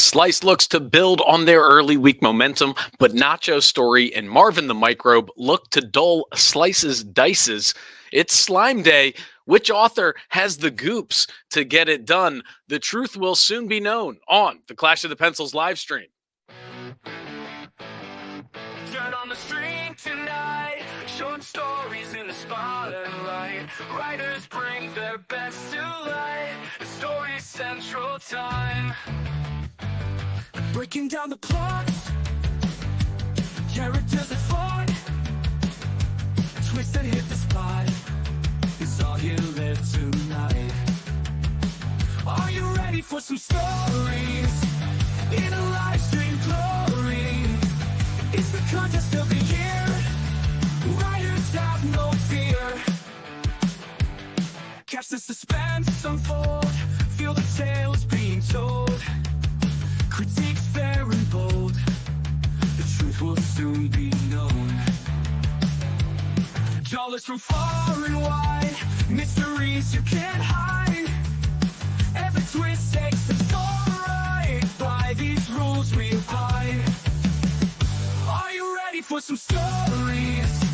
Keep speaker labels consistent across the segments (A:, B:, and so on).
A: Slice looks to build on their early week momentum, but Nacho's story and Marvin the Microbe look to dull Slice's dices. It's slime day. Which author has the goops to get it done? The truth will soon be known on the Clash of the Pencils live stream.
B: Turn on the stream tonight. Short stories in the spotlight. Writers bring their best to light. The story central time. Breaking down the plots. Characters that fought. Twists that hit the spot. It's all you live tonight. Are you ready for some stories? In a live stream glory. It's the contest of the year. Writers have no fear. Catch the suspense unfold. Feel the tales being told. Critiques fair and bold. The truth will soon be known. Dollars from far and wide. Mysteries you can't hide. Every twist takes us all right. By these rules we abide. Are you ready for some stories?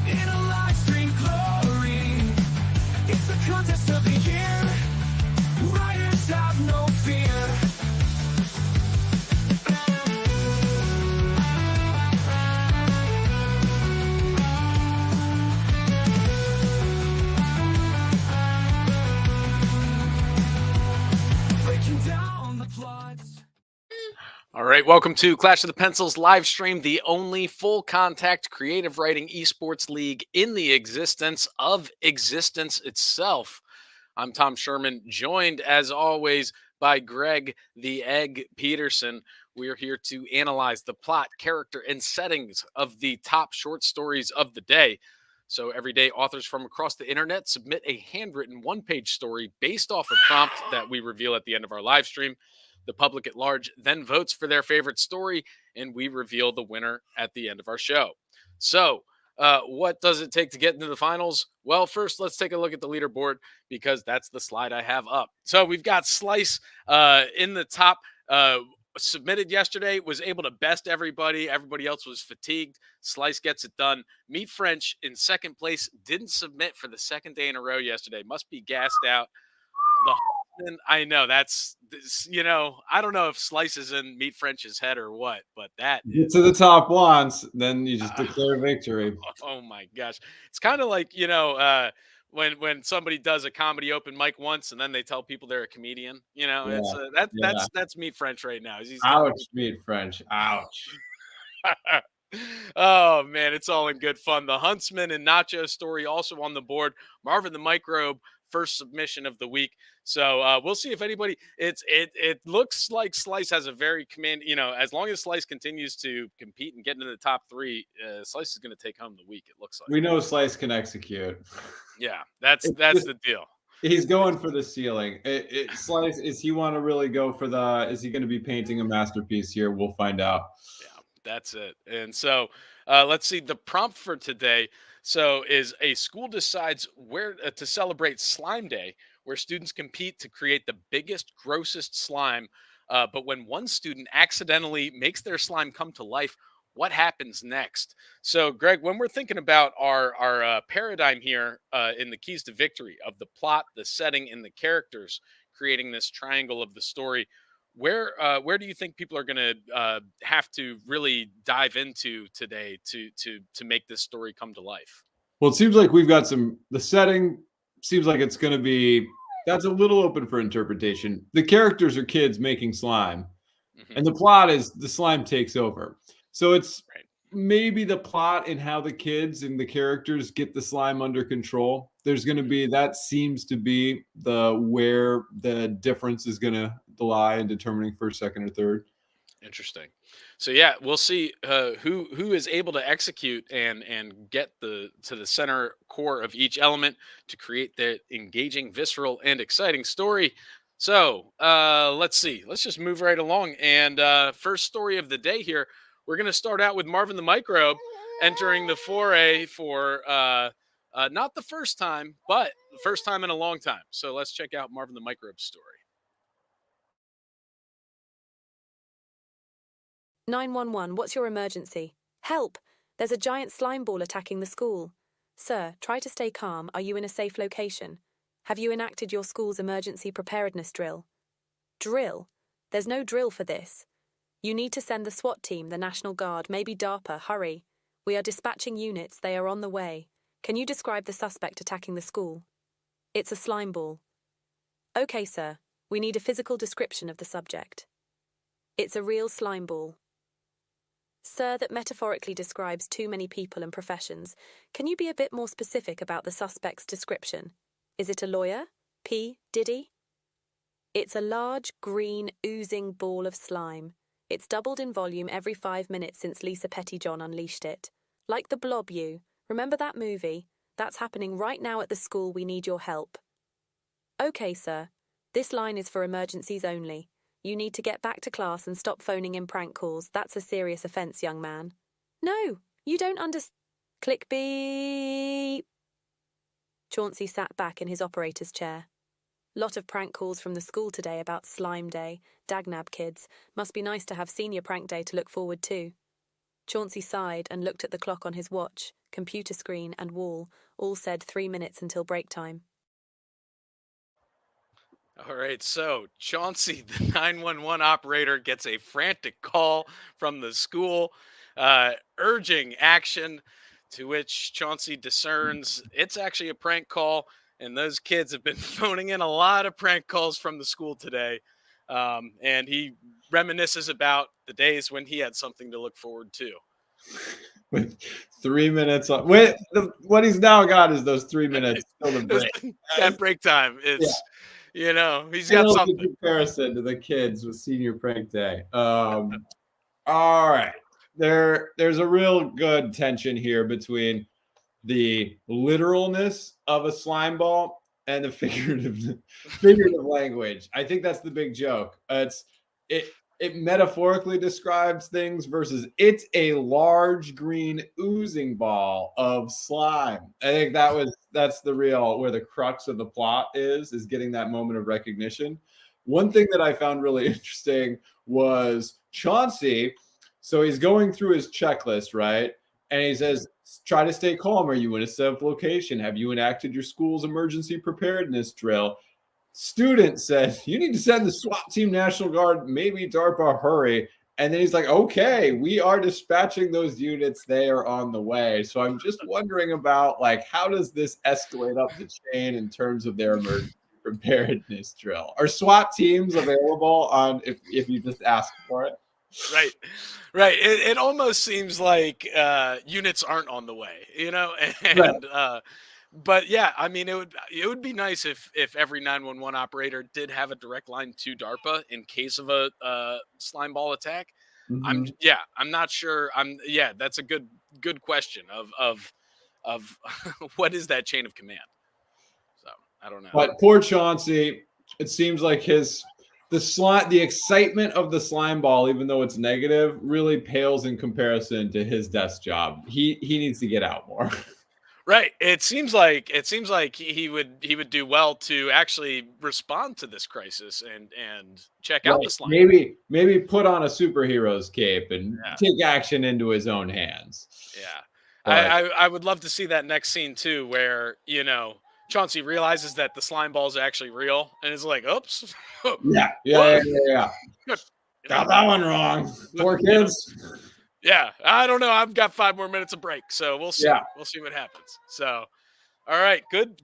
B: In a live stream glory. It's the contest of the year. Writers have no fear. Breaking down the plots.
A: All right, welcome to Clash of the Pencils live stream, the only full contact creative writing esports league in the existence of existence itself. I'm Tom Sherman, joined as always by Greg the Egg Peterson. We are here to analyze the plot, character, and settings of the top short stories of the day. So every day, authors from across the internet submit a handwritten one-page story based off a prompt that we reveal at the end of our live stream. The public at large then votes for their favorite story, and we reveal the winner at the end of our show. So, what does it take to get into the finals? Well, first, let's take a look at the leaderboard because that's the slide I have up. So, we've got Slice in the top. Submitted yesterday, was able to best everybody. Everybody else was fatigued. Slice gets it done. Meat French in second place didn't submit for the second day in a row yesterday. Must be gassed out. I know that's, I don't know if Slice is in Meat French's head or what, but that
C: Get
A: is,
C: to the top once, then you just declare victory.
A: oh my gosh. It's kind of like, when somebody does a comedy open mic once and then they tell people they're a comedian, it's that's Meat French right now. He's
C: Ouch, Meat French. Ouch.
A: Oh man, it's all in good fun. The Huntsman and Nacho story also on the board. Marvin the Microbe, first submission of the week. So we'll see if anybody. It looks like Slice has a very as long as Slice continues to compete and get into the top three, Slice is going to take home the week. It looks like
C: We know Slice can execute.
A: Yeah, that's the deal.
C: He's going for the ceiling. Slice, is he want to really go for is he going to be painting a masterpiece here? We'll find out.
A: Yeah, that's it. And so let's see. The prompt for today is a school decides where to celebrate Slime Day, where students compete to create the biggest, grossest slime. But when one student accidentally makes their slime come to life, what happens next? So, Greg, when we're thinking about our paradigm here in the keys to victory of the plot, the setting, and the characters, creating this triangle of the story, where do you think people are going to have to really dive into today to make this story come to life?
C: Well, it seems like we've got the setting seems like it's going to be, that's a little open for interpretation. The characters are kids making slime, and the plot is the slime takes over. So it's maybe the plot and how the kids and the characters get the slime under control. There's going to be, that seems to be where the difference is going to lie in determining first, second, or third.
A: Interesting. So yeah, we'll see who is able to execute and get to the center core of each element to create the engaging, visceral, and exciting story. So let's see. Let's just move right along. And first story of the day here, we're going to start out with Marvin the Microbe entering the foray for not the first time, but the first time in a long time. So let's check out Marvin the Microbe story.
D: 911, what's your emergency? Help! There's a giant slime ball attacking the school. Sir, try to stay calm. Are you in a safe location? Have you enacted your school's emergency preparedness drill? Drill? There's no drill for this. You need to send the SWAT team, the National Guard, maybe DARPA, hurry. We are dispatching units, they are on the way. Can you describe the suspect attacking the school? It's a slime ball. Okay, sir. We need a physical description of the subject. It's a real slime ball. Sir, that metaphorically describes too many people and professions. Can you be a bit more specific about the suspect's description? Is it a lawyer? P. Diddy? It's a large, green, oozing ball of slime. It's doubled in volume every 5 minutes since Lisa Pettyjohn unleashed it. Like the Blob, you. Remember that movie? That's happening right now at the school. We need your help. Okay, sir. This line is for emergencies only. You need to get back to class and stop phoning in prank calls. That's a serious offence, young man. No, you don't Click beep. Chauncey sat back in his operator's chair. Lot of prank calls from the school today about Slime Day. Dagnab kids. Must be nice to have senior prank day to look forward to. Chauncey sighed and looked at the clock on his watch, computer screen and wall. All said 3 minutes until break time.
A: All right, so Chauncey, the 911 operator, gets a frantic call from the school urging action, to which Chauncey discerns it's actually a prank call, and those kids have been phoning in a lot of prank calls from the school today. And he reminisces about the days when he had something to look forward to.
C: With 3 minutes on, wait, what he's now got is those 3 minutes till the break.
A: That break time is, you know, he's
C: In
A: got something.
C: comparison to the kids with senior prank day. All right, there's a real good tension here between the literalness of a slime ball and the figurative language. I think that's the big joke. It metaphorically describes things versus it's a large green oozing ball of slime. I think that's the real where the crux of the plot is getting that moment of recognition. One thing that I found really interesting was Chauncey. So he's going through his checklist, right? And he says, try to stay calm. Are you in a safe location? Have you enacted your school's emergency preparedness drill? Student says, you need to send the SWAT team, National Guard, maybe DARPA, hurry. And then he's like, okay, we are dispatching those units. They are on the way. So I'm just wondering about, like, how does this escalate up the chain in terms of their emergency preparedness drill? Are SWAT teams available on if you just ask for it?
A: Right. It almost seems like units aren't on the way, you know, and
C: Right.
A: but yeah, I mean, it would be nice if every 911 operator did have a direct line to DARPA in case of a slime ball attack. I'm not sure. That's a good question of what is that chain of command. So I don't know.
C: But poor Chauncey, it seems like the excitement of the slime ball, even though it's negative, really pales in comparison to his desk job. He needs to get out more.
A: Right. It seems like he would do well to actually respond to this crisis and check out the slime.
C: Maybe put on a superhero's cape and take action into his own hands.
A: Yeah. I would love to see that next scene too, where, you know, Chauncey realizes that the slime ball is actually real and is like, oops.
C: Yeah. Got that one wrong. Poor kids.
A: Yeah, I don't know. I've got 5 more minutes of break, so we'll see.
C: Yeah.
A: We'll see what happens. So, all right, good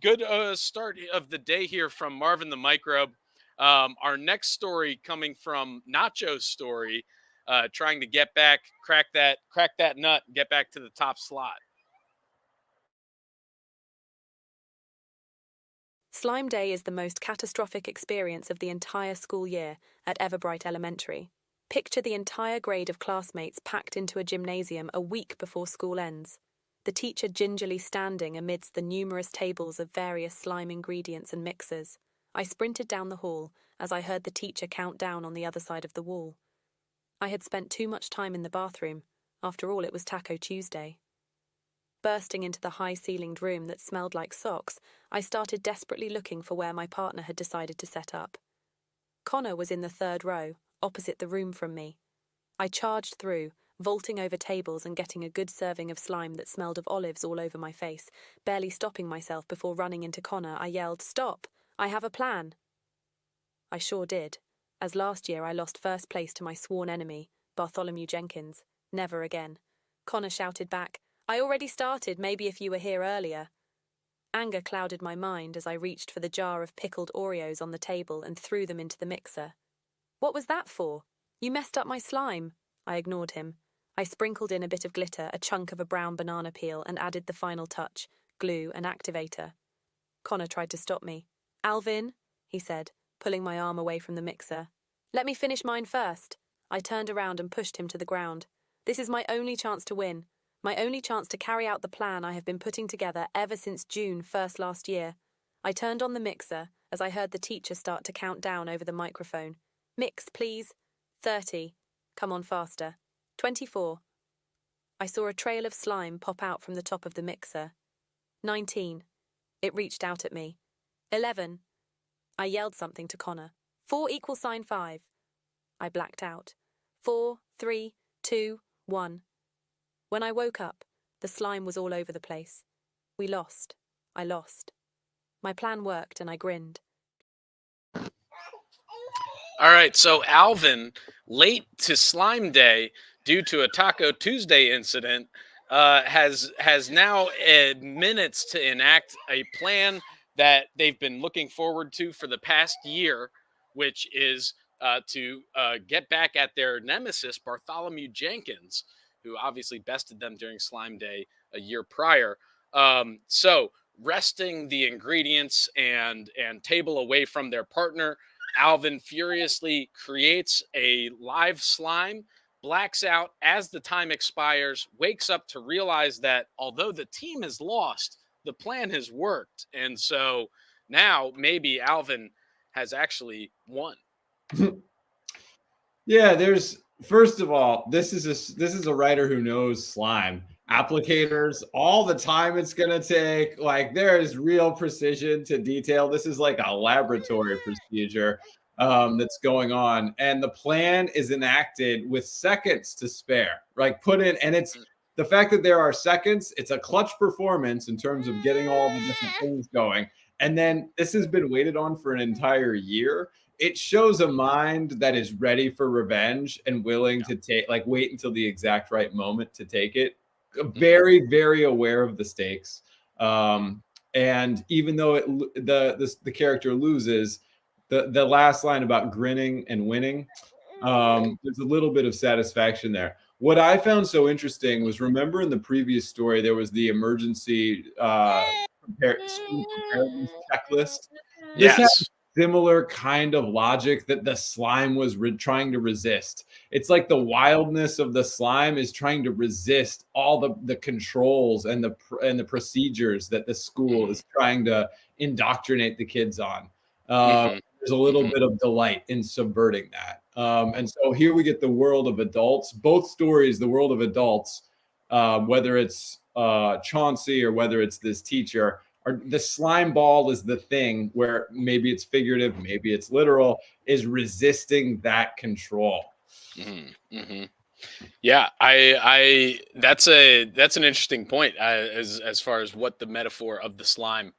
A: start of the day here from Marvin the Microbe. Our next story coming from Nacho's story, trying to get back, crack that nut, and get back to the top slot.
D: Slime Day is the most catastrophic experience of the entire school year at Everbright Elementary. Picture the entire grade of classmates packed into a gymnasium a week before school ends. The teacher gingerly standing amidst the numerous tables of various slime ingredients and mixers. I sprinted down the hall as I heard the teacher count down on the other side of the wall. I had spent too much time in the bathroom. After all, it was Taco Tuesday. Bursting into the high-ceilinged room that smelled like socks, I started desperately looking for where my partner had decided to set up. Connor was in the 3rd row, opposite the room from me. I charged through, vaulting over tables and getting a good serving of slime that smelled of olives all over my face. Barely stopping myself before running into Connor, I yelled, "Stop! I have a plan!" I sure did, as last year I lost first place to my sworn enemy, Bartholomew Jenkins. Never again. Connor shouted back, "I already started, maybe if you were here earlier." Anger clouded my mind as I reached for the jar of pickled Oreos on the table and threw them into the mixer. "What was that for? You messed up my slime." I ignored him. I sprinkled in a bit of glitter, a chunk of a brown banana peel, and added the final touch, glue and activator. Connor tried to stop me. "Alvin," he said, pulling my arm away from the mixer. "Let me finish mine first." I turned around and pushed him to the ground. "This is my only chance to win. My only chance to carry out the plan I have been putting together ever since June 1st last year." I turned on the mixer as I heard the teacher start to count down over the microphone. "Mix, please. 30. Come on faster. 24. I saw a trail of slime pop out from the top of the mixer. 19. It reached out at me. 11. I yelled something to Connor. 4 = 5. I blacked out. 4, 3, 2, 1. When I woke up, the slime was all over the place. We lost. I lost. My plan worked and I grinned.
A: All right, so Alvin, late to Slime Day due to a Taco Tuesday incident, has now minutes to enact a plan that they've been looking forward to for the past year, which is to get back at their nemesis, Bartholomew Jenkins, who obviously bested them during Slime Day a year prior. So wresting the ingredients and table away from their partner, Alvin furiously creates a live slime, blacks out as the time expires, wakes up to realize that although the team has lost, the plan has worked. And so now maybe Alvin has actually won.
C: Yeah, there's first of all, this is a writer who knows slime applicators, all the time it's gonna take. Like there is real precision to detail. This is like a laboratory procedure that's going on, and the plan is enacted with seconds to spare. Like put in, and it's the fact that there are seconds. It's a clutch performance in terms of getting all the different things going. And then this has been waited on for an entire year. It shows a mind that is ready for revenge and willing to take, like, wait until the exact right moment to take it. Very, very aware of the stakes. And even though the character loses, the last line about grinning and winning, there's a little bit of satisfaction there. What I found so interesting was, remember in the previous story there was the emergency school preparedness checklist. This has
A: Yes.
C: similar kind of logic that the slime was trying to resist. It's like the wildness of the slime is trying to resist all the controls and the procedures that the school is trying to indoctrinate the kids on. There's a little bit of delight in subverting that. And so here we get the world of adults. Both stories, the world of adults, whether it's Chauncey or whether it's this teacher, the slime ball is the thing where maybe it's figurative, maybe it's literal, is resisting that control.
A: Yeah, I that's an interesting point as far as what the metaphor of the slime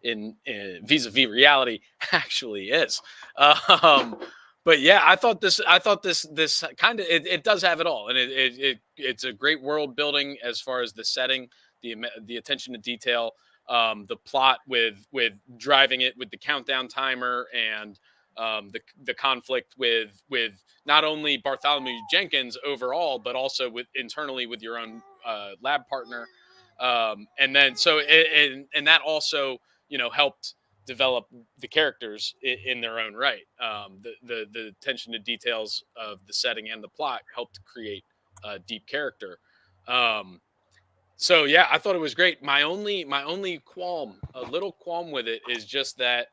A: in vis-a-vis reality actually is. But yeah, I thought this kind of it does have it all, and it's a great world building as far as the setting, the attention to detail, the plot with driving it with the countdown timer, and the conflict with not only Bartholomew Jenkins overall, but also with internally with your own lab partner, and then and that also helped develop the characters in their own right. The attention to details of the setting and the plot helped create a deep character. So yeah, I thought it was great. My only qualm, a little qualm with it, is just that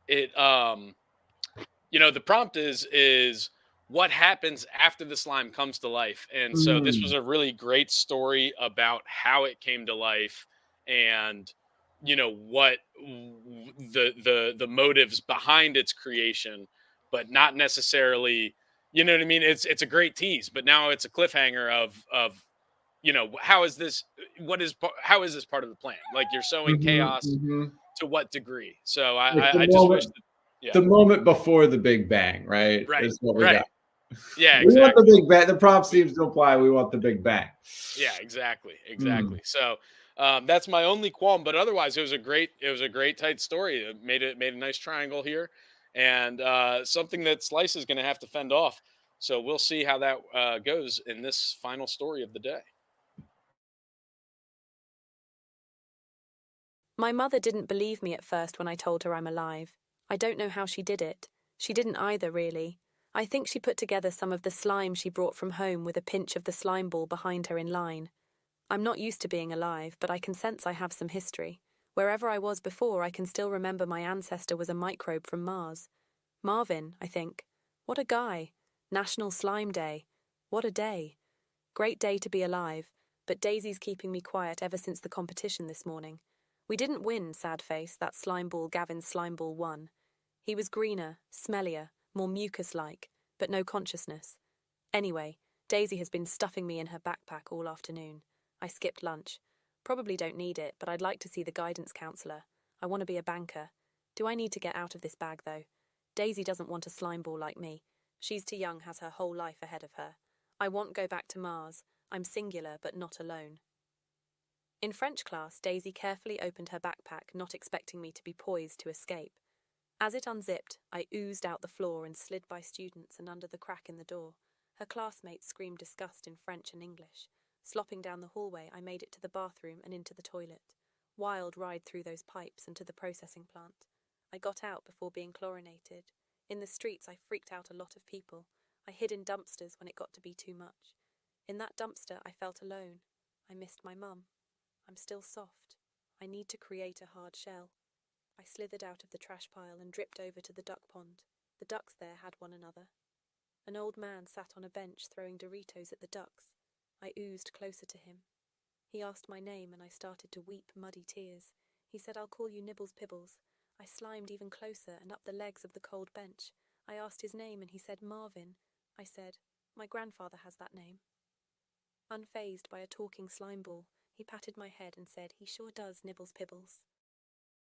A: it the prompt is what happens after the slime comes to life. And so this was a really great story about how it came to life, and what the motives behind its creation, but not necessarily You know what I mean? It's a great tease, but now it's a cliffhanger of how is this? How is this part of the plan? Like you're sowing chaos to what degree? So
C: Like
A: I just wish that, yeah,
C: the moment before the Big Bang, right?
A: right,
C: Is what we got.
A: right, yeah,
C: We want the
A: exactly.
C: Big Bang. The prompt seems to imply we want the Big Bang.
A: Yeah, exactly,
C: Mm.
A: exactly. So that's my only qualm, but otherwise it was a great tight story. It made a nice triangle here, and something that Slice is going to have to fend off. So we'll see how that goes in this final story of the day.
D: My mother didn't believe me at first when I told her I'm alive. I don't know how she did it. She didn't either, really. I think she put together some of the slime she brought from home with a pinch of the slime ball behind her in line. I'm not used to being alive, but I can sense I have some history. Wherever I was before, I can still remember my ancestor was a microbe from Mars. Marvin, I think. What a guy. National Slime Day. What a day. Great day to be alive, but Daisy's keeping me quiet ever since the competition this morning. We didn't win, sad face, that slimeball Gavin's slimeball won. He was greener, smellier, more mucus-like, but no consciousness. Anyway, Daisy has been stuffing me in her backpack all afternoon. I skipped lunch. Probably don't need it, but I'd like to see the guidance counsellor. I want to be a banker. Do I need to get out of this bag, though? Daisy doesn't want a slimeball like me. She's too young, has her whole life ahead of her. I won't go back to Mars. I'm singular, but not alone. In French class, Daisy carefully opened her backpack, not expecting me to be poised to escape. As it unzipped, I oozed out the floor and slid by students and under the crack in the door. Her classmates screamed disgust in French and English. Slopping down the hallway, I made it to the bathroom and into the toilet. Wild ride through those pipes and to the processing plant. I got out before being chlorinated. In the streets, I freaked out a lot of people. I hid in dumpsters when it got to be too much. In that dumpster, I felt alone. I missed my mum. I'm still soft. I need to create a hard shell. I slithered out of the trash pile and dripped over to the duck pond. The ducks there had one another. An old man sat on a bench throwing Doritos at the ducks. I oozed closer to him. He asked my name and I started to weep muddy tears. He said, "I'll call you Nibbles Pibbles." I slimed even closer and up the legs of the cold bench. I asked his name and he said, "Marvin." I said, "My grandfather has that name." Unfazed by a talking slime ball, he patted my head and said, "He sure does, Nibbles Pibbles."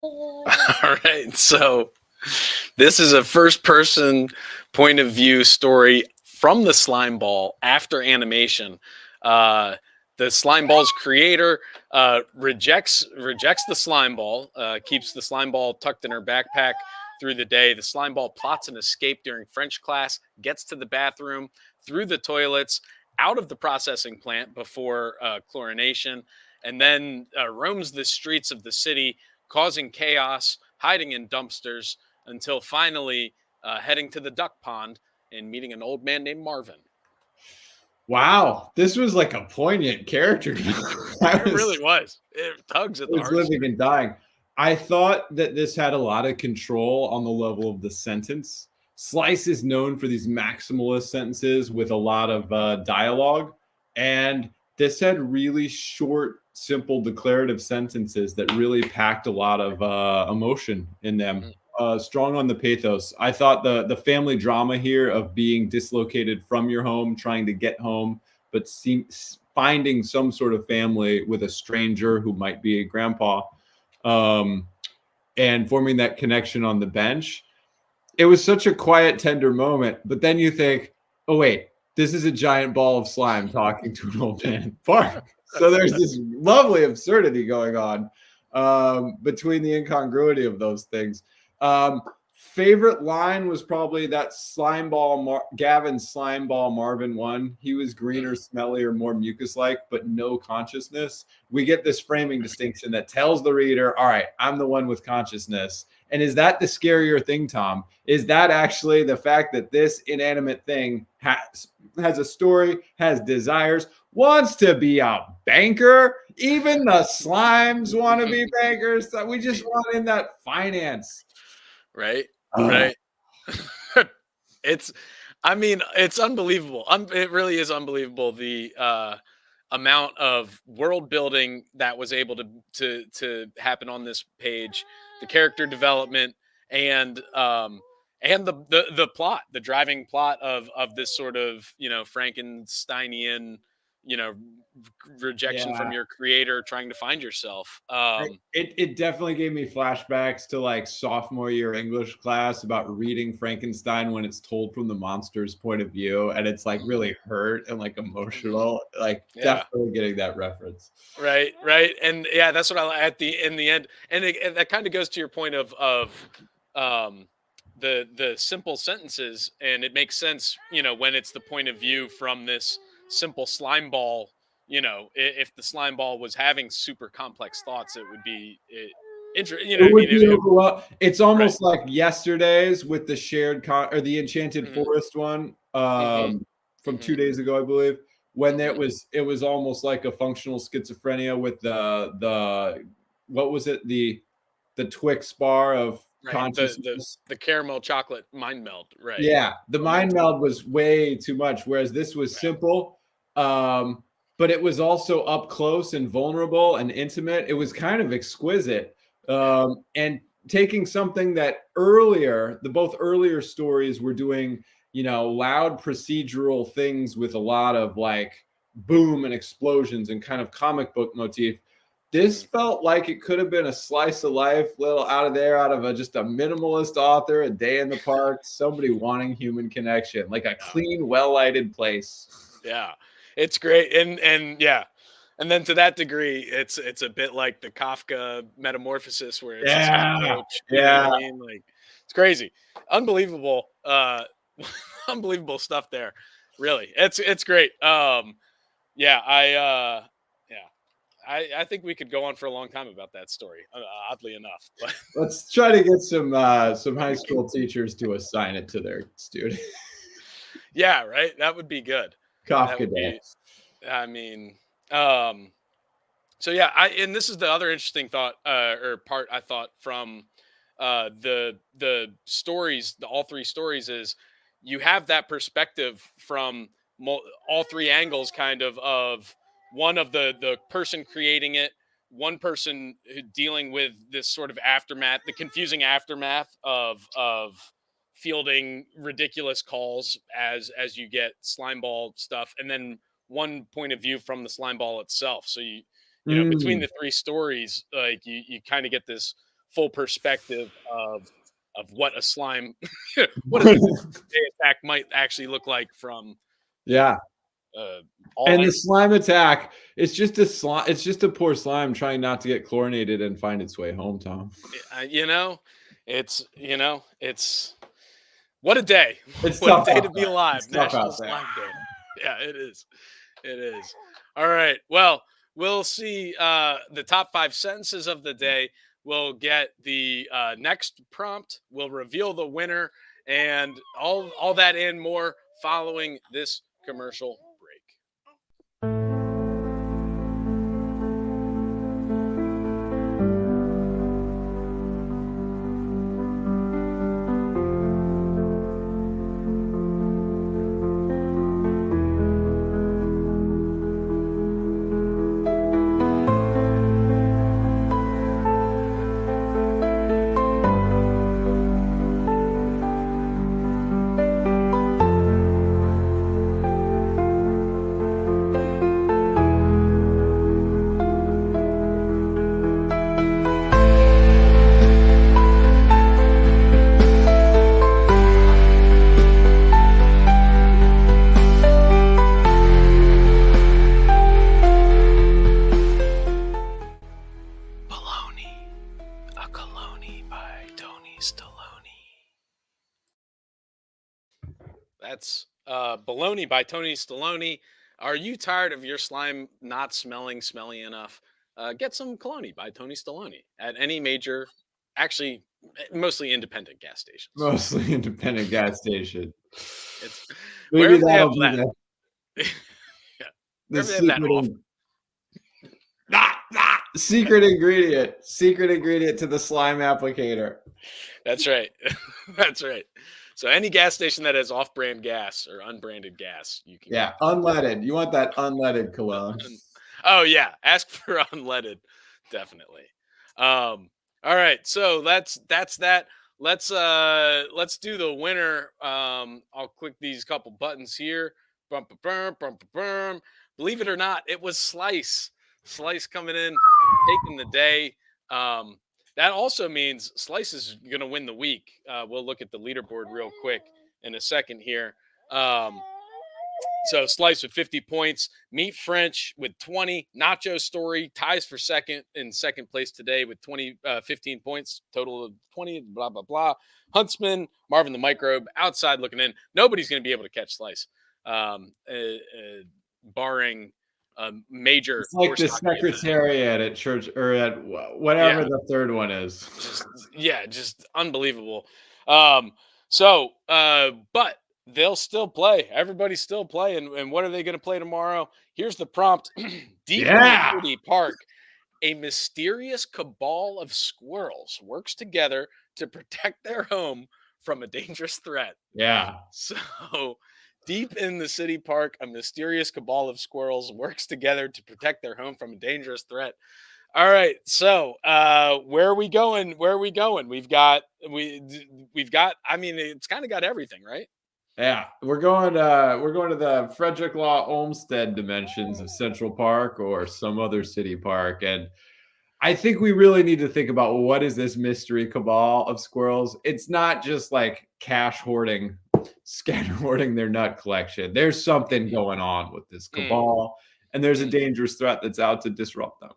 A: All right, so this is a first-person point of view story from the slime ball after animation. The slime ball's creator rejects the slime ball, keeps the slime ball tucked in her backpack through the day. The slime ball plots an escape during French class, gets to the bathroom, through the toilets, out of the processing plant before chlorination, and then roams the streets of the city, causing chaos, hiding in dumpsters, until finally heading to the duck pond and meeting an old man named Marvin.
C: Wow, this was like a poignant character.
A: It really was. It tugs at the
C: was
A: heartstrings.
C: living and dying. I thought that this had a lot of control on the level of the sentence. Slice is known for these maximalist sentences with a lot of dialogue, and this had really short, simple, declarative sentences that really packed a lot of emotion in them. Strong on the pathos. I thought the family drama here of being dislocated from your home, trying to get home, but finding some sort of family with a stranger who might be a grandpa, and forming that connection on the bench. It was such a quiet, tender moment. But then you think, oh, wait, this is a giant ball of slime talking to an old man in the park. So there's this lovely absurdity going on between the incongruity of those things. Favorite line was probably that slime ball, Gavin slime ball Marvin one. He was greener, smellier, more mucus-like, but no consciousness. We get this framing distinction that tells the reader, all right, I'm the one with consciousness. And is that the scarier thing, Tom? Is that actually the fact that this inanimate thing has a story, has desires, wants to be a banker? Even the slimes want to be bankers. So we just want in that finance.
A: Right. Right. It's unbelievable. It really is unbelievable. The amount of world building that was able to happen on this page, the character development, and And the plot, the driving plot of this sort of, Frankensteinian, you know, rejection from
C: Yeah.
A: your creator, trying to find yourself.
C: It definitely gave me flashbacks to like sophomore year English class about reading Frankenstein when it's told from the monster's point of view, and it's like really hurt and like emotional. Like
A: Yeah.
C: definitely getting that reference.
A: Right, and yeah, that's what I in the end, and that kind of goes to your point of um, the simple sentences, and it makes sense, when it's the point of view from this simple slime ball. If the slime ball was having super complex thoughts, it would be interesting. You know
C: It
A: what I
C: would
A: mean?
C: be overwhelming. It's
A: Right.
C: almost like yesterday's with the shared or the Enchanted
A: Hmm.
C: Forest one
A: Hmm.
C: from
A: Hmm.
C: 2 days ago, I believe. When
A: Hmm.
C: it was almost like a functional schizophrenia with the what was it, the Twix bar of
A: Right.
C: consciousness.
A: The caramel chocolate mind meld. Right.
C: Yeah, the mind
A: Momentum.
C: meld was way too much, whereas this was
A: Right.
C: simple, but it was also up close and vulnerable and intimate. It was kind of exquisite,
A: Yeah.
C: and taking something that the both earlier stories were doing, loud procedural things with a lot of like boom and explosions and kind of comic book motif. This
A: Hmm.
C: felt like it could have been a slice of life, little out of there, out of just a minimalist author, a day in the park, somebody wanting human connection, like a
A: Yeah.
C: clean, well lighted place.
A: Yeah, it's great, and yeah, and then to that degree, it's a bit like the Kafka Metamorphosis, where it's this
C: Yeah,
A: approach. You know what
C: yeah.
A: I mean? Like, it's crazy, unbelievable, unbelievable stuff there. Really, it's great. Yeah, yeah, I think we could go on for a long time about that story. Oddly enough, but
C: Let's try to get some high school teachers to assign it to their students.
A: yeah, right. That would be good. That
C: Kafka
A: would
C: Day.
A: be. I mean, um, So yeah, and this is the other interesting thought or part I thought from the stories, all three stories, is you have that perspective from all three angles, kind of one of the person creating it, one person dealing with this sort of aftermath, the confusing aftermath of fielding ridiculous calls as you get slime ball stuff, and then one point of view from the slime ball itself. So between
C: Mm.
A: the three stories, like you kind of get this full perspective of what a slime, what a attack might actually look like from, you
C: Yeah.
A: know, all
C: And the
A: angles.
C: slime attack, it's just a slime, it's just a poor slime trying not to get chlorinated and find its way home, Tom.
A: It's what a day,
C: It's
A: what a
C: tough
A: day
C: out
A: to be
C: there.
A: alive,
C: It's tough
A: National
C: out there.
A: Slime Day. Yeah, it is. It is. All right. Well, we'll see the top 5 sentences of the day. We'll get the next prompt. We'll reveal the winner and all that and more following this commercial break. Baloney, a Colony by Tony Stallone. That's Baloney by Tony Stallone. Are you tired of your slime not smelly enough? Get some Colony by Tony Stallone at any major, actually, mostly independent gas stations.
C: Mostly independent gas station.
A: It's
C: Maybe
A: wherever they have
C: that'll be
A: that. Yeah,
C: the
A: wherever they have that off.
C: secret ingredient to the slime applicator.
A: That's right. That's right. So any gas station that has off-brand gas or unbranded gas, you can
C: Yeah,
A: get.
C: unleaded. You want that unleaded cologne.
A: Oh yeah, ask for unleaded, definitely. All right, so that's that. let's do the winner. I'll click these couple buttons here. Bum, bum, bum, bum, bum, bum. Believe it or not, it was Slice. Slice coming in, taking the day. That also means Slice is going to win the week. We'll look at the leaderboard real quick in a second here. So Slice with 50 points, Meat French with 20, Nacho Story ties for second in second place today with 15 points, total of 20, blah, blah, blah. Huntsman, Marvin the Microbe, outside looking in. Nobody's going to be able to catch Slice, barring a major.
C: It's like the secretariat at church or at whatever the third one is.
A: Just unbelievable. But they'll still play. Everybody's still playing. And what are they going to play tomorrow? Here's the prompt. Deep in the city park, a mysterious cabal of squirrels works together to protect their home from a dangerous threat.
C: Yeah.
A: So deep in the city park, a mysterious cabal of squirrels works together to protect their home from a dangerous threat. All right. So where are we going? We've got, I mean, it's kind of got everything, right?
C: Yeah, we're going to the Frederick Law Olmsted dimensions of Central Park or some other city park. And I think we really need to think about what is this mystery cabal of squirrels? It's not just like cash hoarding, scatter hoarding their nut collection. There's something going on with this cabal, and there's a dangerous threat that's out to disrupt them.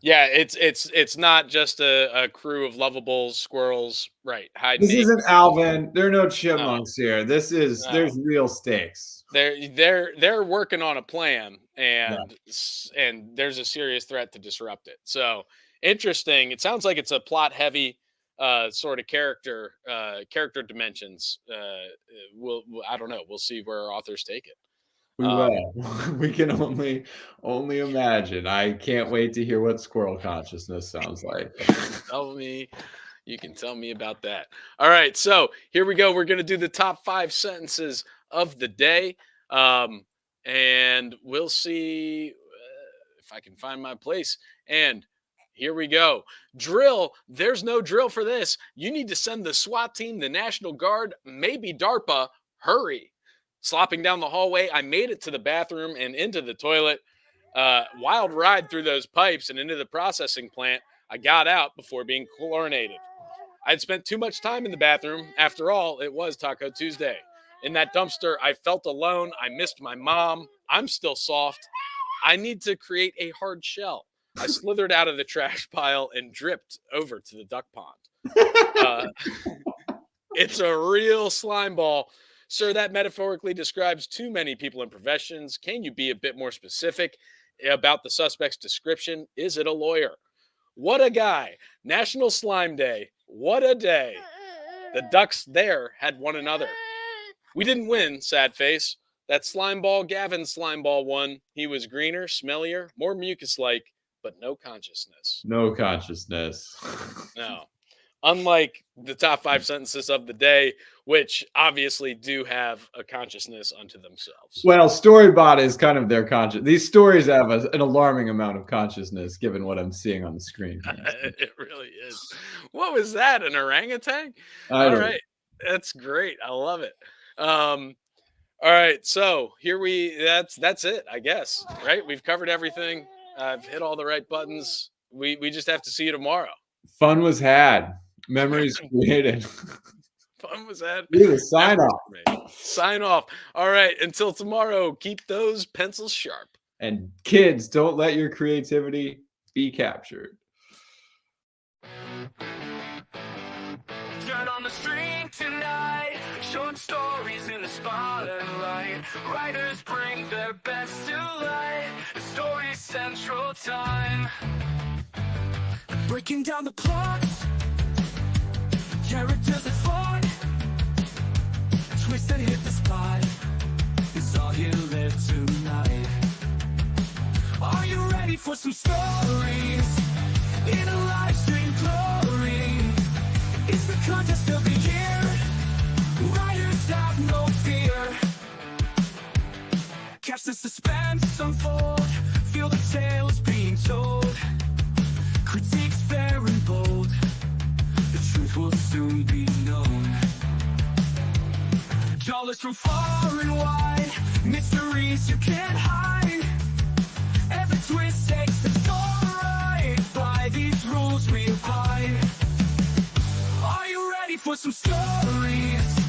A: Yeah, it's not just a crew of lovable squirrels, right?
C: This isn't Alvin. There are no chipmunks here. This is there's real stakes.
A: They're working on a plan, and there's a serious threat to disrupt it. So interesting. It sounds like it's a plot heavy sort of character dimensions. I don't know. We'll see where our authors take it.
C: We will. We can only imagine. I can't wait to hear what squirrel consciousness sounds like.
A: You can tell me about that. All right, so here we go. We're going to do the top 5 sentences of the day, and we'll see if I can find my place. And here we go. Drill. There's no drill for this. You need to send the SWAT team, the National Guard, maybe DARPA. Hurry. Slopping down the hallway, I made it to the bathroom and into the toilet. Wild ride through those pipes and into the processing plant. I got out before being chlorinated. I'd spent too much time in the bathroom. After all, it was Taco Tuesday. In that dumpster, I felt alone. I missed my mom. I'm still soft. I need to create a hard shell. I slithered out of the trash pile and dripped over to the duck pond. It's a real slime ball. Sir, that metaphorically describes too many people and professions. Can you be a bit more specific about the suspect's description? Is it a lawyer? What a guy. National Slime Day. What a day. The ducks there had one another. We didn't win, sad face. That slime ball, Gavin slime ball won. He was greener, smellier, more mucus-like, but no consciousness.
C: No consciousness.
A: No. Unlike the top 5 sentences of the day, which obviously do have a consciousness unto themselves.
C: Well, Storybot is kind of their conscious. These stories have an alarming amount of consciousness, given what I'm seeing on the screen.
A: It really is. What was that? An orangutan?
C: All
A: right. That's great. I love it. All right. So that's it, I guess. Right? We've covered everything. I've hit all the right buttons. We just have to see you tomorrow.
C: Fun was had. Memories created.
A: Fun was had.
C: Sign off.
A: Sign off. All right. Until tomorrow, keep those pencils sharp.
C: And kids, don't let your creativity be captured.
B: Turn on the stream tonight. Short stories in the spotlight. Writers bring their best to light. The Story Central time. Breaking down the plot. Characters that fought. Twist that hit the spot. It's all you live tonight. Are you ready for some stories? In a live stream glory. It's the contest of the year. Writers have no fear. Catch the suspense unfold. Feel the tales being told. Critiques fair and bold. The soon be known. Dollars from far and wide, mysteries you can't hide. Every twist takes the story right. By these rules we abide. Are you ready for some stories?